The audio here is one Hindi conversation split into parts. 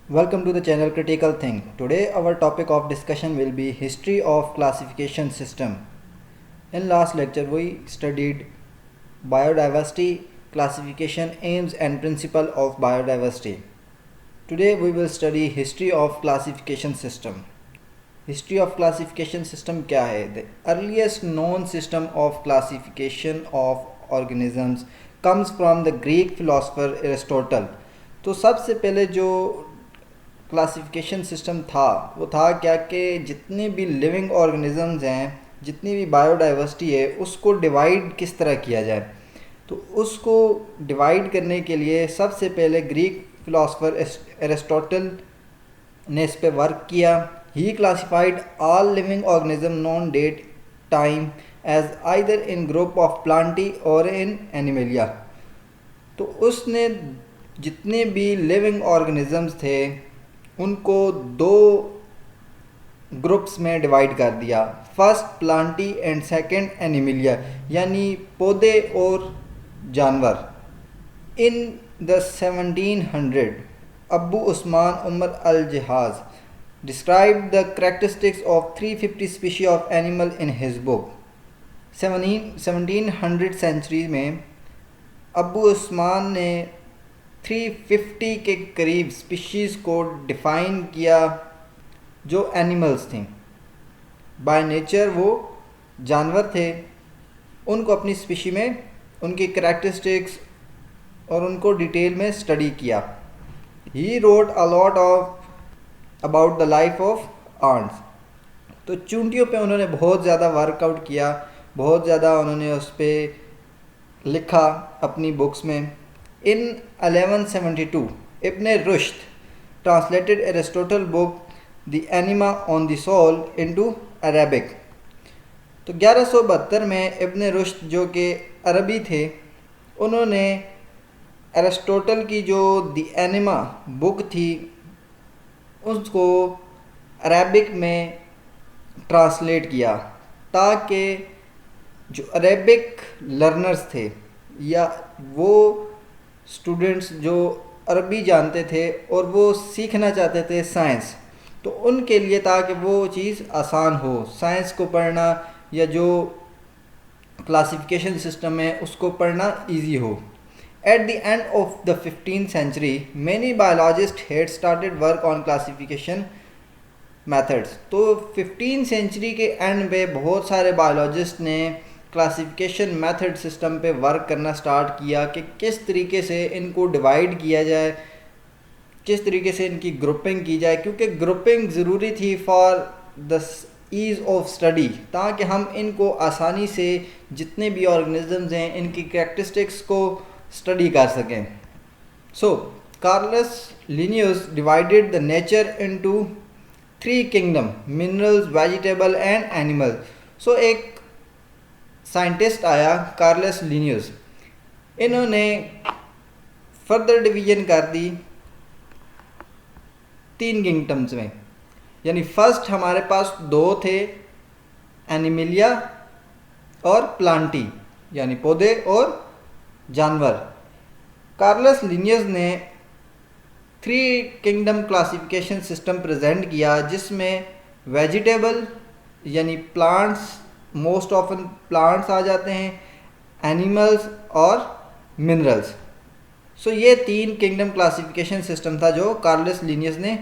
Welcome to the channel Critical Think. Today our topic of discussion will be history of classification system. In last lecture we studied biodiversity, classification, aims and principle of biodiversity. Today we will study history of classification system. History of classification system क्या है? The earliest known system of classification of organisms comes from the Greek philosopher Aristotle. तो सबसे पहले जो क्लासिफिकेशन सिस्टम था वो था क्या कि जितने भी लिविंग ऑर्गेनिजम्स हैं, जितनी भी बायोडाइवर्सिटी है, उसको डिवाइड किस तरह किया जाए। तो उसको डिवाइड करने के लिए सबसे पहले ग्रीक फिलोसोफर एरिस्टोटल ने इस पे वर्क किया। He classified all living organism known that time as either in group of plantae और इन एनिमलिया। तो उसने जितने भी लिविंग ऑर्गेनिजम्स थे उनको दो ग्रुप्स में डिवाइड कर दिया, first Plantae and second Animalia, यानी पौधे और जानवर। इन द 1700 अबू उस्मान उमर अल जहाज described the characteristics of 350 species of animal in his book. 1700 century में अबू उस्मान ने 350 के करीब स्पीशीज़ को डिफ़ाइन किया जो एनिमल्स थी। बाय नेचर वो जानवर थे, उनको अपनी स्पीशी में उनकी करैक्टरिस्टिक्स और उनको डिटेल में स्टडी किया। He wrote a lot of about the life of ants. तो चूंटियों पे उन्होंने बहुत ज़्यादा वर्कआउट किया, बहुत ज़्यादा उन्होंने उस पर लिखा अपनी बुक्स में। In 1172, Ibn Rushd translated Aristotle book The Anima on the Soul into Arabic. तो 1172 में इब्न रुश्द जो कि अरबी थे, उन्होंने एरिस्टोटल की जो द एनिमा बुक थी उसको अरबिक में ट्रांसलेट किया ताकि जो अरबिक लर्नर्स थे या वो स्टूडेंट्स जो अरबी जानते थे और वो सीखना चाहते थे साइंस, तो उनके लिए ताकि वो चीज़ आसान हो, साइंस को पढ़ना या जो क्लासिफिकेशन सिस्टम है उसको पढ़ना इजी हो। At the end of the 15th century many biologist had started work on classification methods. तो 15th सेंचुरी के एंड पे बहुत सारे बायोलॉजिस्ट ने क्लासिफिकेशन मेथड सिस्टम पे वर्क करना स्टार्ट किया कि किस तरीके से इनको डिवाइड किया जाए, किस तरीके से इनकी ग्रुपिंग की जाए, क्योंकि ग्रुपिंग ज़रूरी थी for the ease of study, ताकि हम इनको आसानी से जितने भी ऑर्गेनिजम्स हैं इनकी कैरेक्टरिस्टिक्स को स्टडी कर सकें। So Carolus Linnaeus divided the nature into 3 kingdom, minerals, vegetable and animal. So एक साइंटिस्ट आया कार्लस लिनियस, इन्होंने फर्दर डिवीजन कर दी 3 किंगडम्स में। यानी फर्स्ट हमारे पास 2 थे, एनिमलिया और प्लांटी यानी पौधे और जानवर। कार्लस लिनियस ने 3 किंगडम क्लासिफिकेशन सिस्टम प्रेजेंट किया जिसमें वेजिटेबल यानी प्लांट्स, मोस्ट ऑफन प्लांट्स आ जाते हैं, एनिमल्स और मिनरल्स। सो ये 3 किंगडम क्लासिफिकेशन सिस्टम था जो कार्लस लिनियस ने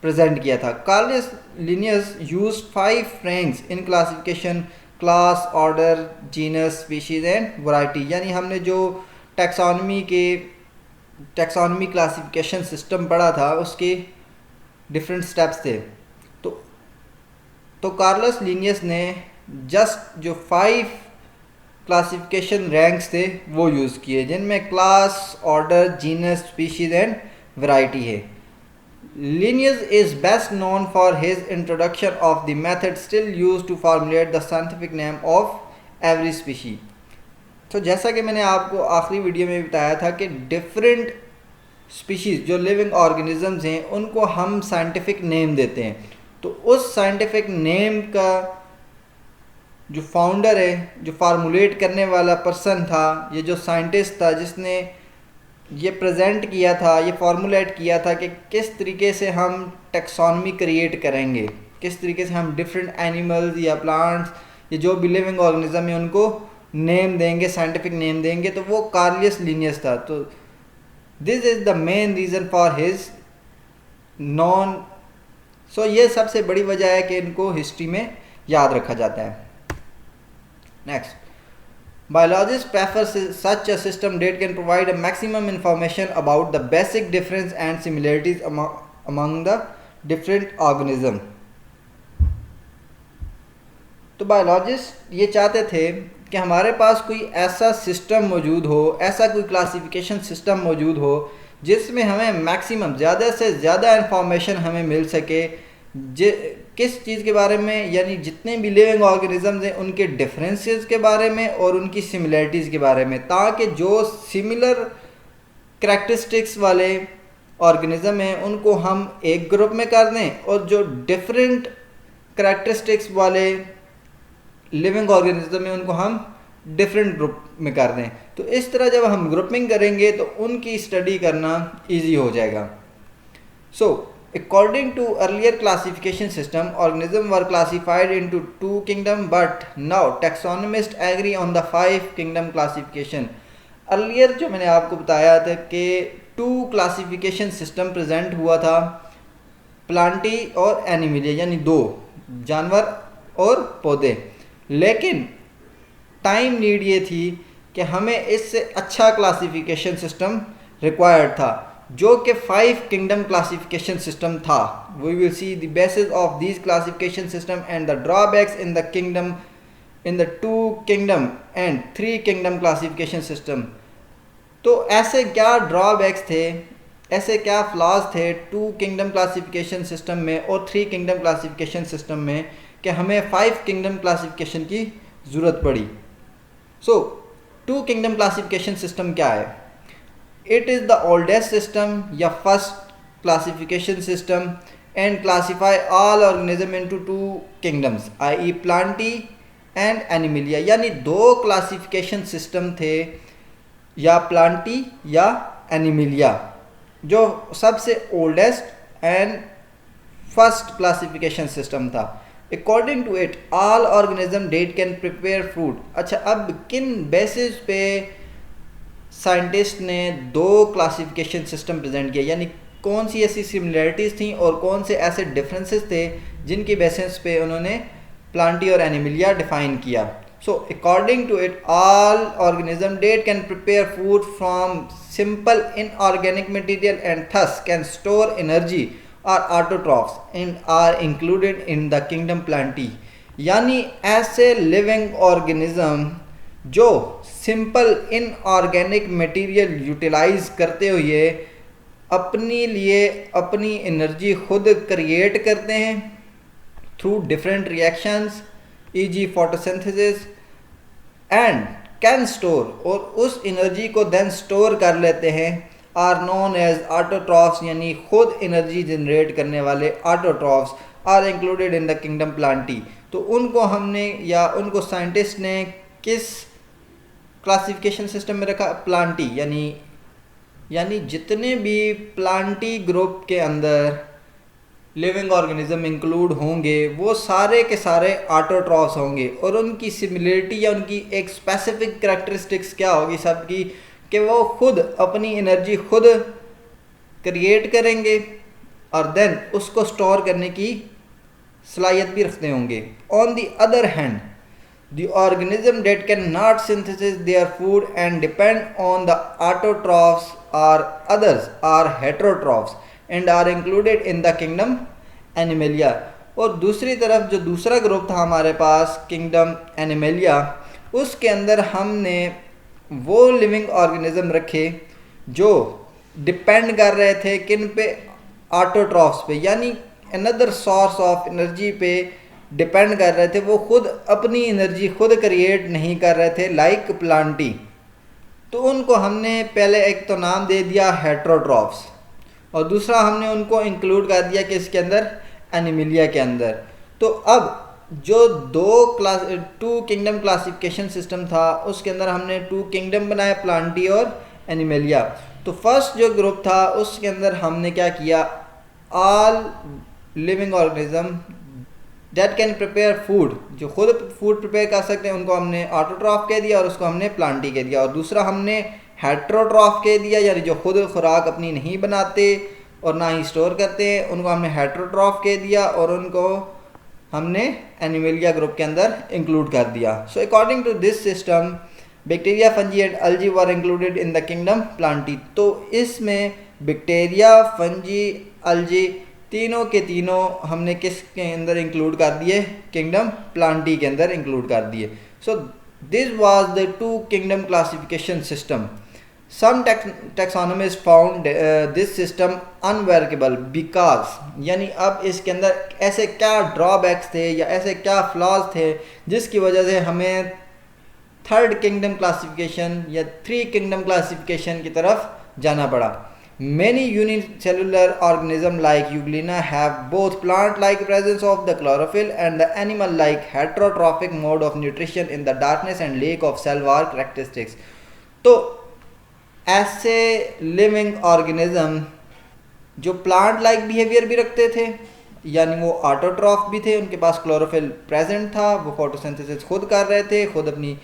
प्रेजेंट किया था। Carolus Linnaeus use 5 ranks in classification, class, order, genus, species and variety. यानी हमने जो टैक्सोनॉमी क्लासिफिकेशन सिस्टम पढ़ा था उसके डिफरेंट स्टेप्स थे। तो कार्लस लिनियस ने जस्ट जो 5 क्लासिफिकेशन रैंक्स थे वो यूज़ किए, जिनमें class, order, genus, species and variety है। Linnaeus is best known for his introduction of the method still used to formulate the scientific name of every species. तो जैसा कि मैंने आपको आखिरी वीडियो में बताया था कि डिफरेंट स्पीशीज़ जो लिविंग ऑर्गेनिजम्स हैं उनको हम साइंटिफिक नेम देते हैं। तो उस साइंटिफिक नेम का जो फाउंडर है, जो फार्मूलेट करने वाला पर्सन था, ये जो साइंटिस्ट था जिसने ये प्रेजेंट किया था, ये फॉर्मुलेट किया था कि किस तरीके से हम टेक्सोनमी क्रिएट करेंगे, किस तरीके से हम डिफरेंट एनिमल्स या प्लांट्स या जो भी लिविंग ऑर्गेनिज्म है उनको नेम देंगे, साइंटिफिक नेम देंगे। तो वो कार्लियस लिनियस था। तो this is the main reason for his known. सो ये सबसे बड़ी वजह है कि इनको हिस्ट्री में याद रखा जाता है। Next, biologists prefer such a system that can provide a maximum information about the basic difference and similarities among the different organism। तो बायोलॉजिस्ट ये चाहते थे कि हमारे पास कोई ऐसा सिस्टम मौजूद हो, ऐसा कोई क्लासिफिकेशन सिस्टम मौजूद हो जिसमें हमें मैक्सिमम ज़्यादा से ज़्यादा इंफॉर्मेशन हमें मिल सके किस चीज़ के बारे में, यानी जितने भी लिविंग ऑर्गेनिजम्स हैं उनके डिफरेंसेस के बारे में और उनकी सिमिलरिटीज़ के बारे में, ताकि जो सिमिलर करैक्टरिस्टिक्स वाले ऑर्गेनिज्म हैं उनको हम एक ग्रुप में कर दें और जो डिफरेंट करैक्टरिस्टिक्स वाले लिविंग ऑर्गेनिज्म हैं उनको हम डिफरेंट ग्रुप में कर दें। तो इस तरह जब हम ग्रुपिंग करेंगे तो उनकी स्टडी करना ईजी हो जाएगा। सो according to earlier classification system, organisms were classified into 2 kingdom, but now taxonomists agree on the 5 kingdom classification। earlier जो मैंने आपको बताया था कि 2 क्लासिफिकेशन सिस्टम प्रेजेंट हुआ था, प्लांटी और एनिमलिया, यानी 2 जानवर और पौधे। लेकिन टाइम नीड ये थी कि हमें इससे अच्छा क्लासिफिकेशन सिस्टम रिक्वायर्ड था जो कि 5 किंगडम क्लासिफिकेशन सिस्टम था। We will see the basis of these classification system and the drawbacks in the kingdom, in the 2 kingdom and 3 kingdom classification system. तो ऐसे क्या ड्रॉबैक्स थे, ऐसे क्या फ्लॉज थे 2 किंगडम क्लासिफिकेशन सिस्टम में और 3 किंगडम क्लासिफिकेशन सिस्टम में कि हमें 5 किंगडम क्लासिफिकेशन की ज़रूरत पड़ी। सो 2 किंगडम क्लासिफिकेशन सिस्टम क्या है? It is the oldest system या first classification system and classify all organism into 2 kingdoms, i.e. Plantae and Animalia। यानी 2 क्लासिफिकेशन सिस्टम थे, या प्लांटी या एनिमिलिया, जो सबसे oldest and first classification system था। According to it all organism that can prepare food. अच्छा, अब किन बेसिस पे साइंटिस्ट ने 2 क्लासिफिकेशन सिस्टम प्रेजेंट किया, यानी कौन सी ऐसी सिमिलरिटीज़ थी और कौन से ऐसे डिफरेंसेस थे जिनकी बेसिस पे उन्होंने प्लांटी और एनिमिलिया डिफाइन किया। So according to it all organism that can prepare food from simple inorganic material and thus can store energy और autotrophs and are included in the kingdom plantae. यानी ऐसे लिविंग ऑर्गेनिज्म जो सिंपल इनऑर्गेनिक मटेरियल यूटिलाइज करते हुए अपने लिए अपनी एनर्जी खुद क्रिएट करते हैं through different reactions, e g. Photosynthesis, and can store, और उस एनर्जी को देन स्टोर कर लेते हैं, आर नोन एज ऑटोट्रॉफ्स। यानी खुद एनर्जी जनरेट करने वाले autotrophs are included in the kingdom plantae. तो उनको हमने, या उनको साइंटिस्ट ने किस क्लासिफिकेशन सिस्टम में रखा? प्लांटी। यानी जितने भी प्लांटी ग्रुप के अंदर लिविंग ऑर्गेनिज्म इंक्लूड होंगे वो सारे के सारे ऑटोट्रॉफ्स होंगे, और उनकी सिमिलरिटी या उनकी एक स्पेसिफिक करैक्टरिस्टिक्स क्या होगी सबकी, कि वो खुद अपनी एनर्जी खुद क्रिएट करेंगे और देन उसको स्टोर करने की सलाहियत भी रखते होंगे। On the other hand the organism that cannot synthesize their food and depend on the autotrophs or others are heterotrophs and are included in the kingdom Animalia। और दूसरी तरफ जो दूसरा ग्रुप था हमारे पास किंगडम एनिमेलिया, उसके अंदर हमने वो लिविंग ऑर्गेनिज्म रखे जो डिपेंड कर रहे थे किन पे? ऑटोट्रॉफ्स पे, यानी अनदर सोर्स ऑफ एनर्जी पे डिपेंड कर रहे थे। वो खुद अपनी एनर्जी खुद क्रिएट नहीं कर रहे थे लाइक प्लांटी। तो उनको हमने पहले एक तो नाम दे दिया हेट्रोट्रॉफ्स, और दूसरा हमने उनको इंक्लूड कर दिया कि इसके अंदर एनिमिलिया के अंदर। तो अब जो 2 किंगडम क्लासिफिकेशन सिस्टम था उसके अंदर हमने 2 किंगडम बनाए, प्लांटी और एनिमिलिया। तो फर्स्ट जो ग्रुप था उसके अंदर हमने क्या किया, all living organism that can prepare food, जो खुद फूड प्रिपेयर कर सकते हैं उनको हमने ऑटोट्रॉफ कह दिया और उसको हमने प्लांटी कह दिया। और दूसरा हमने हेट्रोट्रॉफ कह दिया, यानी जो खुद खुराक अपनी नहीं बनाते और ना ही स्टोर करते हैं उनको हमने हेट्रोट्रॉफ कह दिया और उनको हमने एनिमलिया ग्रुप के अंदर इंक्लूड कर दिया। So according to this system bacteria, fungi and algae were included in the kingdom plantae. तो इसमें बैक्टीरिया, फंजी, अल्जी तीनों के तीनों हमने किस के अंदर इंक्लूड कर दिए, किंगडम प्लांटी के अंदर इंक्लूड कर दिए। So this was the two kingdom classification system. Some taxonomist found this system unworkable because, यानी अब इसके अंदर ऐसे क्या ड्रॉबैक्स थे या ऐसे क्या फ्लॉज थे जिसकी वजह से हमें थर्ड किंगडम क्लासिफिकेशन या थ्री किंगडम क्लासिफिकेशन की तरफ जाना पड़ा। Many unicellular organisms like Euglena have both plant-like presence of the chlorophyll and the animal-like heterotrophic mode of nutrition in the darkness and lack of cell wall characteristics। तो ऐसे लिविंग ऑर्गेनिज्म जो प्लांट लाइक बिहेवियर भी रखते थे, यानी वो ऑटोट्रॉफ भी थे, उनके पास क्लोरोफिल प्रेजेंट था, वो फोटोसिंथेसिस खुद कर रहे थे, खुद अपनी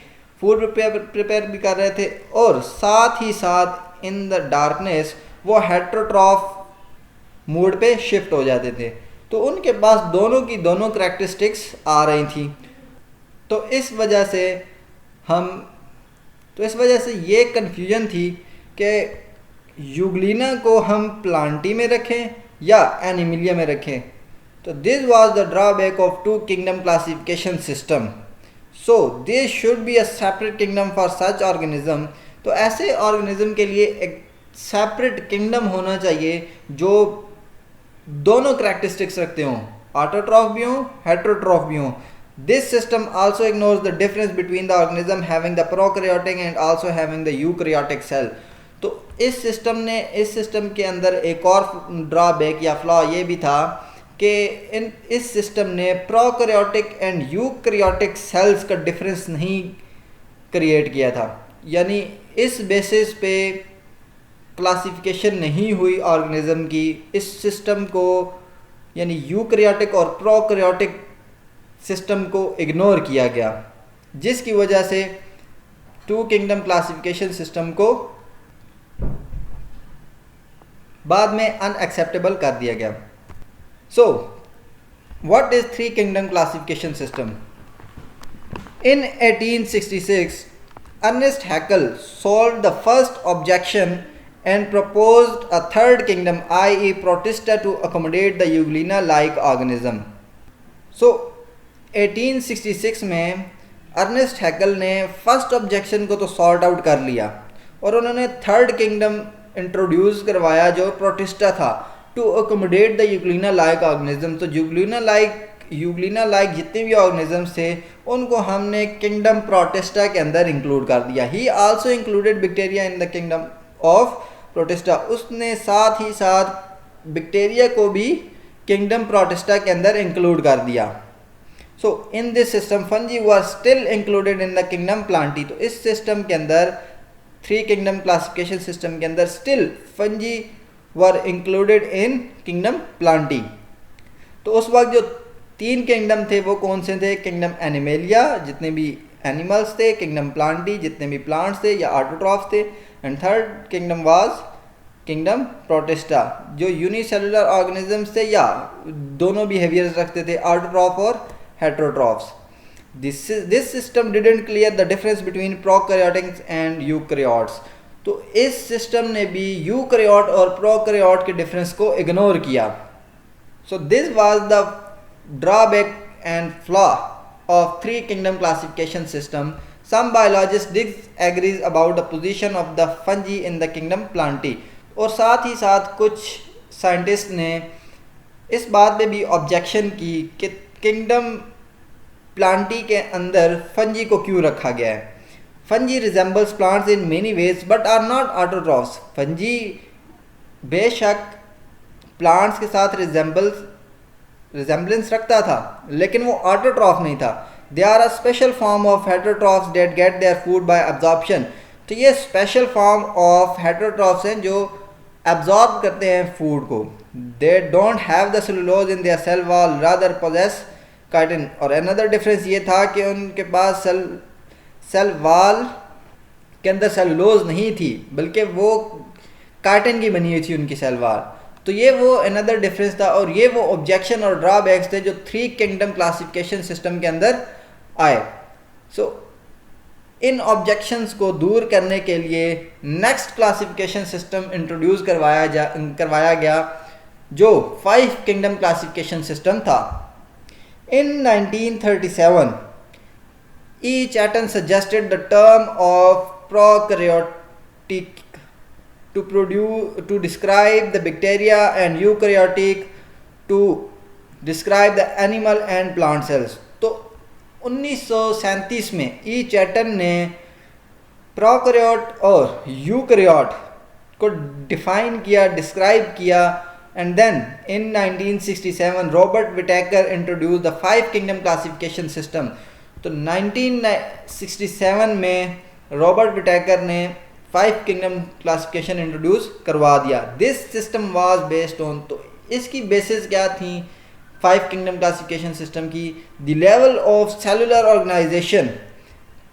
फूड प्रिपेयर भी कर रहे थे, और साथ ही साथ इन द डार्कनेस वो हेट्रोट्रॉफ मोड पे शिफ्ट हो जाते थे। तो उनके पास दोनों की दोनों करैक्टरिस्टिक्स आ रही थी। तो इस वजह से ये कन्फ्यूजन थी कि यूग्लिना को हम प्लांटी में रखें या एनिमिलिया में रखें। तो this was the drawback of two kingdom classification system. So this should be a separate kingdom for such organism. तो ऐसे ऑर्गेनिज्म के लिए एक सेपरेट किंगडम होना चाहिए जो दोनों करैक्टरिस्टिक्स रखते हों, ऑटोट्रॉफ भी हों, हेट्रोट्रॉफ भी हों। This system also ignores the difference between the organism having the prokaryotic and also having the eukaryotic cell. तो इस सिस्टम के अंदर एक और ड्रॉबैक या फ्लॉ ये भी था कि इस सिस्टम ने प्रोकैरियोटिक एंड यूकैरियोटिक सेल्स का डिफरेंस नहीं क्रिएट किया था, यानी इस बेसिस पे क्लासिफिकेशन नहीं हुई ऑर्गेनिज्म की। इस सिस्टम को यानी यूकैरियोटिक और प्रोकैरियोटिक सिस्टम को इग्नोर किया गया, जिसकी वजह से टू किंगडम क्लासिफिकेशन सिस्टम को बाद में अनएक्सेप्टेबल कर दिया गया। So what is three kingdom classification system? In 1866 Ernst Haeckel solved the first objection and proposed a third kingdom, i.e. Protista, to accommodate the Euglena-like organism. So 1866 में अर्नेस्ट हैकल ने फर्स्ट ऑब्जेक्शन को तो सॉर्ट आउट कर लिया और उन्होंने थर्ड किंगडम इंट्रोड्यूस करवाया जो प्रोटिस्टा था, to accommodate the euglena like organism. तो यूग्लिना लाइक जितने भी ऑर्गेनिजम्स थे उनको हमने किंगडम प्रोटिस्टा के अंदर इंक्लूड कर दिया। ही also included bacteria in the kingdom of protista. उसने साथ ही साथ बैक्टीरिया को भी किंगडम प्रोटिस्टा के अंदर इंक्लूड कर दिया। So in this system fungi were still included in the kingdom plantae. तो इस सिस्टम के अंदर, थ्री किंगडम क्लासिफिकेशन सिस्टम के अंदर, स्टिल फंजी वर इंक्लूडेड इन किंगडम प्लांटी। तो उस वक्त जो तीन किंगडम थे वो कौन से थे? किंगडम एनिमेलिया, जितने भी एनिमल्स थे, किंगडम प्लांटी, जितने भी प्लांट्स थे या ऑटोट्रॉफ्स थे, and third kingdom was kingdom protista, जो यूनिसेलुलर ऑर्गेनिजम्स थे या दोनों बिहेवियर्स रखते थे, ऑटोट्रॉफ और heterotrophs. This system didn't clear the difference between prokaryotics and eukaryotes. तो इस सिस्टम ने भी यूकैरियोट और प्रोकैरियोट के डिफरेंस को इग्नोर किया। सो this was the drawback and flaw of three kingdom classification system. Some biologists disagrees about the position of the fungi in the kingdom plantae। और साथ ही साथ कुछ साइंटिस्ट ने इस बात पे भी ऑब्जेक्शन की कि किंगडम प्लांटी के अंदर फंजी को क्यों रखा गया है। Fungi resembles plants in many ways but are not autotrophs. Fungi बेशक प्लांट्स के साथ रिजेंबलेंस रखता था लेकिन वो ऑटोट्रॉफ नहीं था। They are a special form of heterotrophs that get their food by absorption। तो ये स्पेशल फॉर्म ऑफ हेटेरोट्रॉफ्स हैं जो एब्जॉर्ब करते हैं फूड को। They don't have the cellulose in their cell wall rather possess chitin. और अनदर डिफरेंस ये था कि उनके पास सेल वॉल के अंदर सेलुलोज नहीं थी, बल्कि वो काइटिन की बनी हुई थी उनकी सेल वॉल। तो ये वो अनदर डिफरेंस था, और ये वो ऑब्जेक्शन और ड्रॉबैक्स थे जो 3 किंगडम क्लासिफिकेशन सिस्टम के अंदर आए। सो इन ऑब्जेक्शंस को दूर करने के लिए नेक्स्ट क्लासिफिकेशन सिस्टम इंट्रोड्यूस करवाया गया, जो 5 किंगडम क्लासिफिकेशन सिस्टम था। इन 1937 E. Chatton suggested the term of prokaryotic to describe the bacteria and eukaryotic to describe the animal and plant cells। तो 1937 में ई चैटन ने प्रोकैरियोट और यूकैरियोट को डिफाइन किया, डिस्क्राइब किया, and then in 1967 Robert Whittaker introduce the 5 kingdom classification system. तो 1967 में रॉबर्ट विटेकर ने 5 किंगडम क्लासिफिकेशन इंट्रोड्यूस करवा दिया। This system was based on, तो इसकी बेसिस क्या थी 5 किंगडम क्लासिफिकेशन सिस्टम की? The level of cellular organization,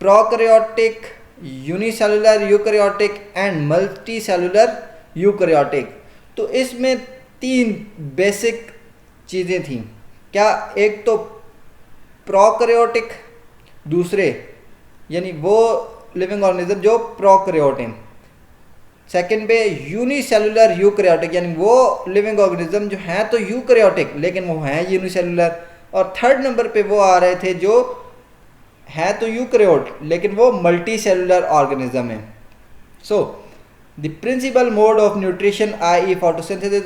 prokaryotic, unicellular eukaryotic and multicellular eukaryotic. तो इसमें 3 बेसिक चीज़ें थी। क्या? एक तो प्रोकैरियोटिक, दूसरे यानी वो लिविंग ऑर्गेनिज्म जो प्रोकैरियोट हैं। सेकेंड पे यूनिसेलुलर यूकैरियोटिक, यानी वो लिविंग ऑर्गेनिज्म जो हैं तो यूकैरियोटिक लेकिन वो हैं यूनिसेलुलर। और थर्ड नंबर पे वो आ रहे थे जो हैं तो यूकैरियोट लेकिन वो मल्टी सेलुलर ऑर्गेनिज्म है। So the principal mode of nutrition i.e. photosynthesis,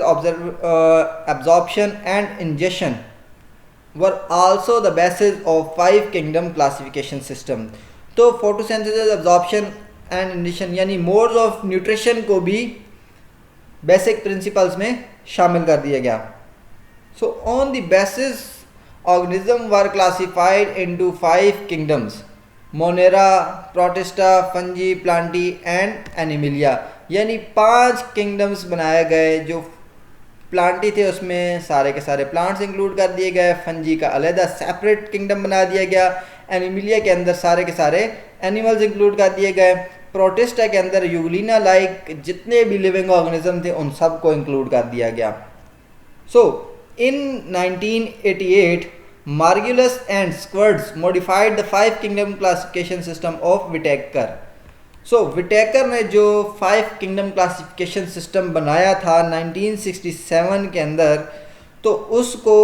absorption and ingestion were also the basis of 5 kingdom classification system। तो फोटोसिंथेसिस, एब्जॉर्प्शन एंड इंजेक्शन यानी मोड्स ऑफ न्यूट्रिशन को भी बेसिक प्रिंसिपल्स में शामिल कर दिया गया। So on the basis organism were classified into 5 kingdoms, Monera, protista, fungi, Plantae and Animalia. यानी 5 किंगडम्स बनाए गए। जो प्लांटी थे उसमें सारे के सारे प्लांट्स इंक्लूड कर दिए गए, फंजी का अलहदा सेपरेट किंगडम बना दिया गया, एनिमिलिया के अंदर सारे के सारे एनिमल्स इंक्लूड कर दिए गए, प्रोटिस्टा के अंदर यूग्लिना लाइक जितने भी लिविंग ऑर्गेनिज्म थे उन सब को इंक्लूड कर दिया गया। So in 1988 Margulis and Schwartz modified the 5 kingdom classification system of Whittaker. So Whittaker ने जो 5 किंगडम क्लासिफिकेशन सिस्टम बनाया था 1967 के अंदर, तो उसको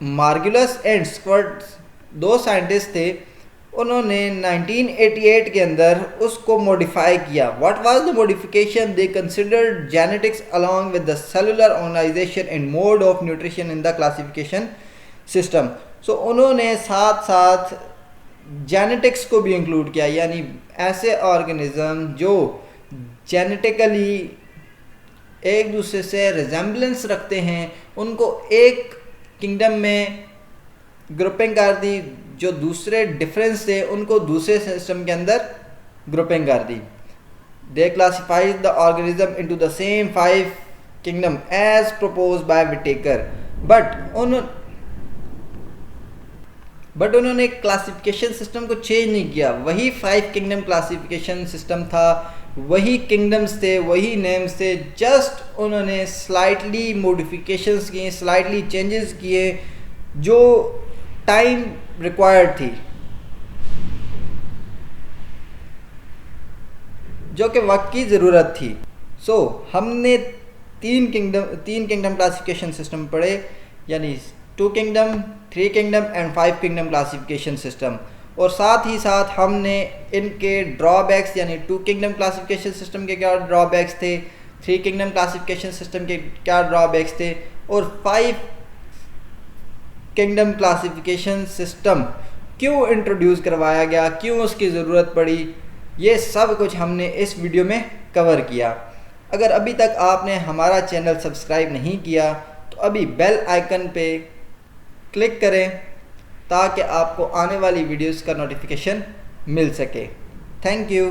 मार्गुलस एंड स्क्वर्ड्स 2 साइंटिस्ट थे, उन्होंने 1988 के अंदर उसको मॉडिफाई किया। What was the modification? They considered genetics along with the cellular organisation and mode of nutrition in the classification system. So उन्होंने साथ साथ जेनेटिक्स को भी इंक्लूड किया, यानी ऐसे ऑर्गेनिज्म जो जेनेटिकली एक दूसरे से रिजेम्बलेंस रखते हैं उनको एक किंगडम में ग्रुपिंग कर दी, जो दूसरे डिफरेंस थे उनको दूसरे सिस्टम के अंदर ग्रुपिंग कर दी। They classified the organism into the same 5 kingdom as propose by Whittaker. But उन्होंने क्लासिफिकेशन सिस्टम को चेंज नहीं किया, वही 5 किंगडम क्लासिफिकेशन सिस्टम था, वही किंगडम्स थे, वही नेम्स थे, जस्ट उन्होंने स्लाइटली मॉडिफिकेशंस किए, स्लाइटली चेंजेस किए जो टाइम रिक्वायर्ड थी, जो कि वक्त की ज़रूरत थी। सो हमने 3 किंगडम क्लासिफिकेशन सिस्टम पढ़े, यानी 2 kingdom, 3 kingdom and 5 kingdom classification system. और साथ ही साथ हमने इनके ड्रॉबैक्स, यानी 2 किंगडम क्लासिफिकेशन सिस्टम के क्या ड्रॉबैक्स थे, 3 किंगडम क्लासिफिकेशन सिस्टम के क्या ड्रॉबैक्स थे, और 5 किंगडम क्लासिफिकेशन सिस्टम क्यों इंट्रोड्यूस करवाया गया, क्यों उसकी ज़रूरत पड़ी, ये सब कुछ हमने इस वीडियो में कवर किया। अगर अभी तक आपने हमारा चैनल सब्सक्राइब नहीं किया तो अभी बेल आइकन पे क्लिक करें ताकि आपको आने वाली वीडियोस का नोटिफिकेशन मिल सके। Thank you.